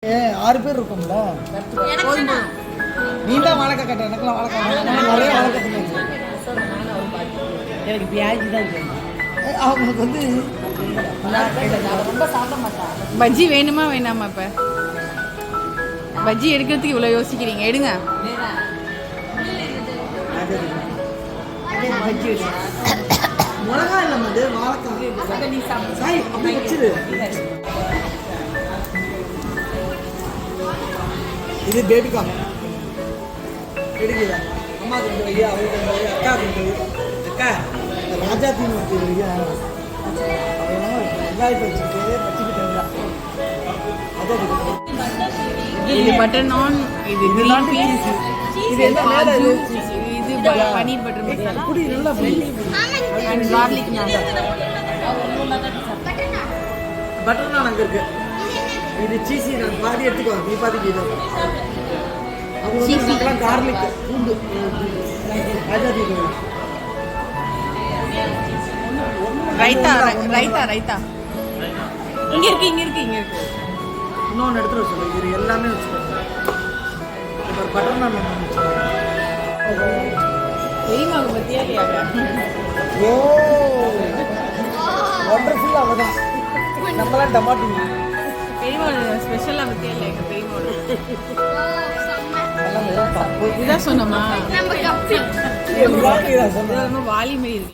6 பேர் இருக்கோம்ல. நீ தான் வாழைக்காய் கட்ட, எனக்குலாம் வாழைக்காய் நிறைய வாழைக்காய் தின்னு. எனக்கு பியாஜி தான் அவங்களுக்கு வந்து ரொம்ப சாப்பிட மாட்டான். பஜ்ஜி வேணுமா வேணாமா? இப்போ பஜ்ஜி எடுக்கிறதுக்கு இவ்வளோ யோசிக்கிறீங்க, எடுங்க. பஜ்ஜி மிளகா இல்லாம அது வாழைக்காய் நீ சாப்பிட்டு அப்படி வச்சிரு. இது பேபிகா எடுக்குதா? அம்மா கொண்டு வையா, அவரு கொண்டு வையா, அக்கா கொண்டு வை. அக்கா ராஜா தீன் வச்சு வையா. வெங்காயத்தை வச்சுட்டு வச்சுக்கிட்டு இது பட்டர் நான், இது கிரீன் பீஸ், இது என்ன மேலே இது பன்னீர் பட்டர் மசாலா குடி நல்லா குடி. அண்ட் கார்லிக் நான். பட்டர் நான் அங்கே இருக்கு. இது சீசி நான் பாதி எடுத்துக்கோ, நீ பாதிக்கு இது. அவங்க கார்லிக் பூண்டு ராஜா தீன். ரைத்தா ரைத்தா ரைத்தா இங்க இருக்கு இங்க இருக்கு இங்க இருக்கு. இன்னொன்று எடுத்துகிட்டு வச்சுக்கோ. இது எல்லாமே வச்சுக்கோங்க. இப்போ பட்டர் நான் ஒன்று வச்சுக்கோங்க. பெரியமாக பத்தியா இல்லையா? ஓ ஒண்டர்ஃபுல். அவதான் நம்மளாம் டமாட்டோ பெரியமாவோட ஸ்பெஷலாக பத்தியா இல்லை எங்கள் பெரியமாவோட. எல்லாம் வெறும் தப்பு. இதான் சொன்னோமா? எல்லாமே இதான் சொன்னேன். ரொம்ப வாலி மாதிரி இருக்கு.